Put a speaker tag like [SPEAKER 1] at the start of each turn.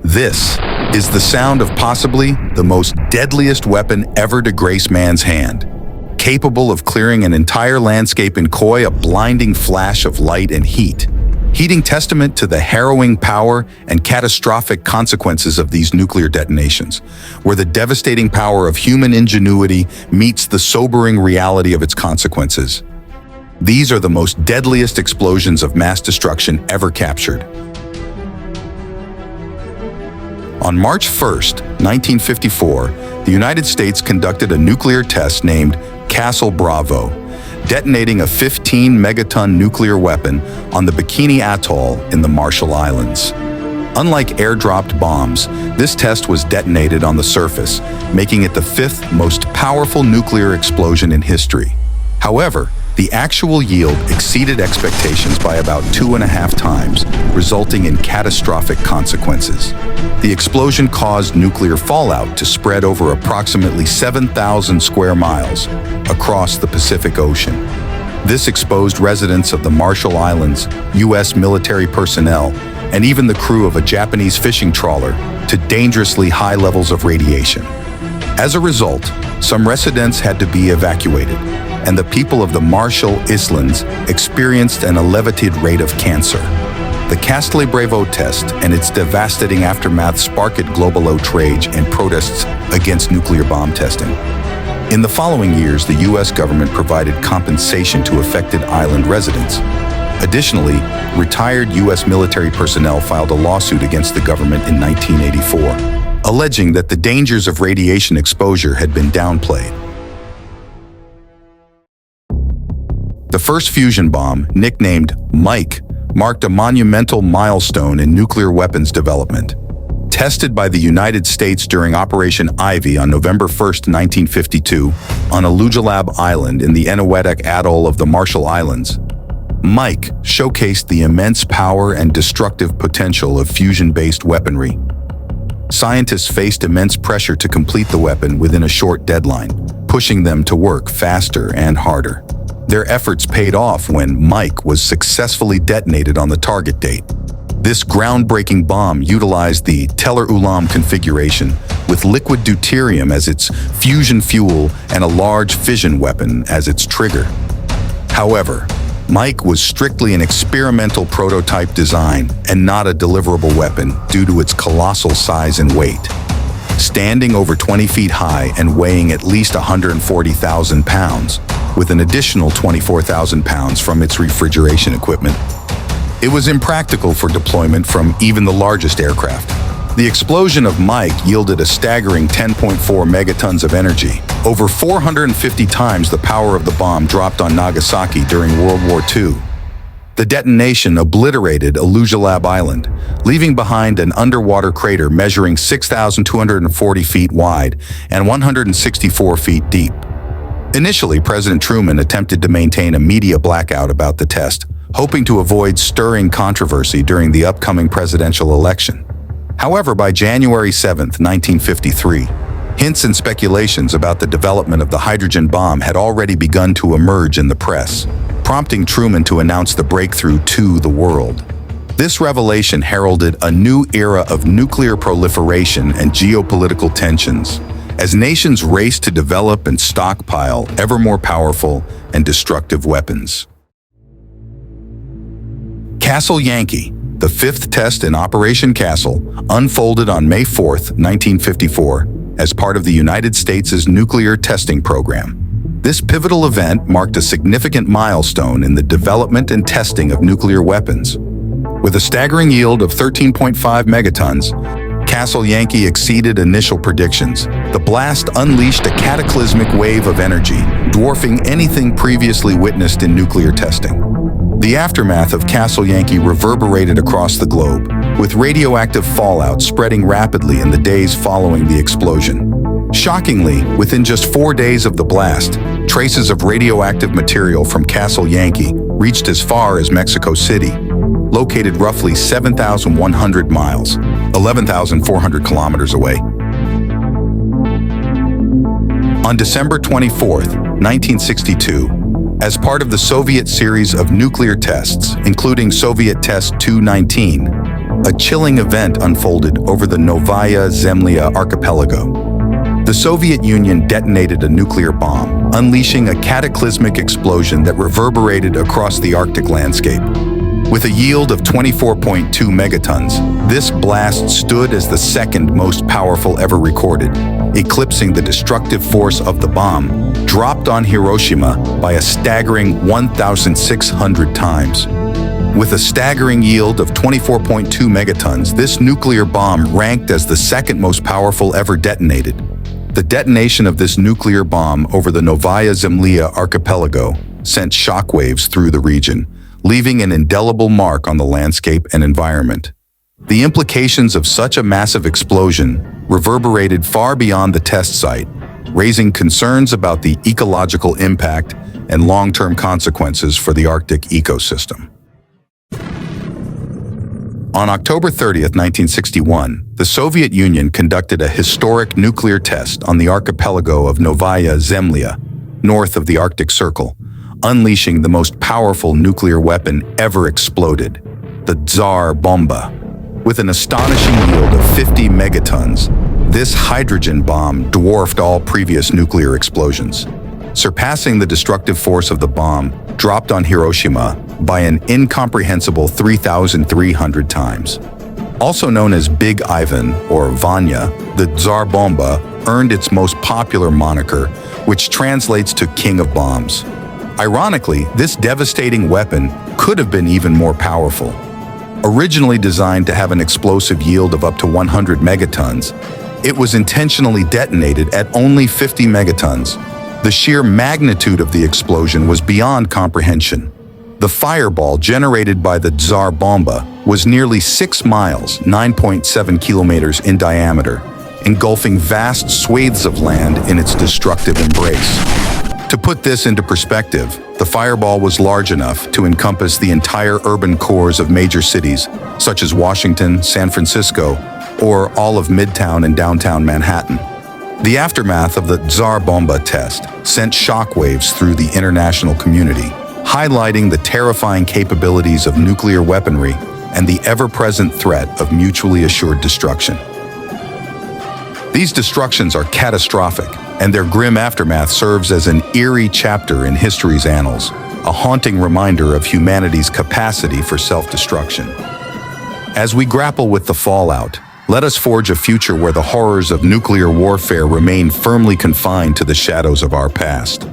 [SPEAKER 1] This is the sound of possibly the most deadliest weapon ever to grace man's hand, capable of clearing an entire landscape in a blinding flash of light and heat, heeding testament to the harrowing power and catastrophic consequences of these nuclear detonations, where the devastating power of human ingenuity meets the sobering reality of its consequences. These are the most deadliest explosions of mass destruction ever captured. On March 1st, 1954, the United States conducted a nuclear test named Castle Bravo, detonating a 15-megaton nuclear weapon on the Bikini Atoll in the Marshall Islands. Unlike airdropped bombs, this test was detonated on the surface, making it the fifth most powerful nuclear explosion in history. However, the actual yield exceeded expectations by about 2.5 times, resulting in catastrophic consequences. The explosion caused nuclear fallout to spread over approximately 7,000 square miles across the Pacific Ocean. This exposed residents of the Marshall Islands, U.S. military personnel, and even the crew of a Japanese fishing trawler to dangerously high levels of radiation. As a result, some residents had to be evacuated, and the people of the Marshall Islands experienced an elevated rate of cancer. The Castle Bravo test and its devastating aftermath sparked global outrage and protests against nuclear bomb testing. In the following years, the U.S. government provided compensation to affected island residents. Additionally, retired U.S. military personnel filed a lawsuit against the government in 1984, alleging that the dangers of radiation exposure had been downplayed. The first fusion bomb, nicknamed Mike, marked a monumental milestone in nuclear weapons development. Tested by the United States during Operation Ivy on November 1, 1952, on Alujulab Island in the Eniwetok Atoll of the Marshall Islands, Mike showcased the immense power and destructive potential of fusion-based weaponry. Scientists faced immense pressure to complete the weapon within a short deadline, pushing them to work faster and harder. Their efforts paid off when Mike was successfully detonated on the target date. This groundbreaking bomb utilized the Teller-Ulam configuration, with liquid deuterium as its fusion fuel and a large fission weapon as its trigger. However, Mike was strictly an experimental prototype design and not a deliverable weapon due to its colossal size and weight. Standing over 20 feet high and weighing at least 140,000 pounds, with an additional 24,000 pounds from its refrigeration equipment, it was impractical for deployment from even the largest aircraft. The explosion of Mike yielded a staggering 10.4 megatons of energy, over 450 times the power of the bomb dropped on Nagasaki during World War II. The detonation obliterated Alujulab Island, leaving behind an underwater crater measuring 6,240 feet wide and 164 feet deep. Initially, President Truman attempted to maintain a media blackout about the test, hoping to avoid stirring controversy during the upcoming presidential election. However, by January 7, 1953, hints and speculations about the development of the hydrogen bomb had already begun to emerge in the press, prompting Truman to announce the breakthrough to the world. This revelation heralded a new era of nuclear proliferation and geopolitical tensions, as nations raced to develop and stockpile ever more powerful and destructive weapons. Castle Yankee, the fifth test in Operation Castle, unfolded on May 4, 1954, as part of the United States' nuclear testing program. This pivotal event marked a significant milestone in the development and testing of nuclear weapons. With a staggering yield of 13.5 megatons, Castle Yankee exceeded initial predictions. The blast unleashed a cataclysmic wave of energy, dwarfing anything previously witnessed in nuclear testing. The aftermath of Castle Yankee reverberated across the globe, with radioactive fallout spreading rapidly in the days following the explosion. Shockingly, within just 4 days of the blast, traces of radioactive material from Castle Yankee reached as far as Mexico City, located roughly 7,100 miles, 11,400 kilometers away. On December 24, 1962, as part of the Soviet series of nuclear tests, including Soviet Test 219, a chilling event unfolded over the Novaya Zemlya archipelago. The Soviet Union detonated a nuclear bomb, unleashing a cataclysmic explosion that reverberated across the Arctic landscape. With a yield of 24.2 megatons, this blast stood as the second most powerful ever recorded, eclipsing the destructive force of the bomb, dropped on Hiroshima by a staggering 1,600 times. With a staggering yield of 24.2 megatons, this nuclear bomb ranked as the second most powerful ever detonated. The detonation of this nuclear bomb over the Novaya Zemlya archipelago sent shockwaves through the region, leaving an indelible mark on the landscape and environment. The implications of such a massive explosion reverberated far beyond the test site, raising concerns about the ecological impact and long-term consequences for the Arctic ecosystem. On October 30, 1961, the Soviet Union conducted a historic nuclear test on the archipelago of Novaya Zemlya, north of the Arctic Circle, unleashing the most powerful nuclear weapon ever exploded, the Tsar Bomba. With an astonishing yield of 50 megatons, this hydrogen bomb dwarfed all previous nuclear explosions, surpassing the destructive force of the bomb dropped on Hiroshima by an incomprehensible 3,300 times. Also known as Big Ivan or Vanya, the Tsar Bomba earned its most popular moniker, which translates to King of Bombs. Ironically, this devastating weapon could have been even more powerful. Originally designed to have an explosive yield of up to 100 megatons, it was intentionally detonated at only 50 megatons. The sheer magnitude of the explosion was beyond comprehension. The fireball generated by the Tsar Bomba was nearly 6 miles, 9.7 kilometers in diameter, engulfing vast swathes of land in its destructive embrace. To put this into perspective, the fireball was large enough to encompass the entire urban cores of major cities, such as Washington, San Francisco, or all of Midtown and downtown Manhattan. The aftermath of the Tsar Bomba test sent shockwaves through the international community, highlighting the terrifying capabilities of nuclear weaponry and the ever-present threat of mutually assured destruction. These destructions are catastrophic, and their grim aftermath serves as an eerie chapter in history's annals, a haunting reminder of humanity's capacity for self-destruction. As we grapple with the fallout, let us forge a future where the horrors of nuclear warfare remain firmly confined to the shadows of our past.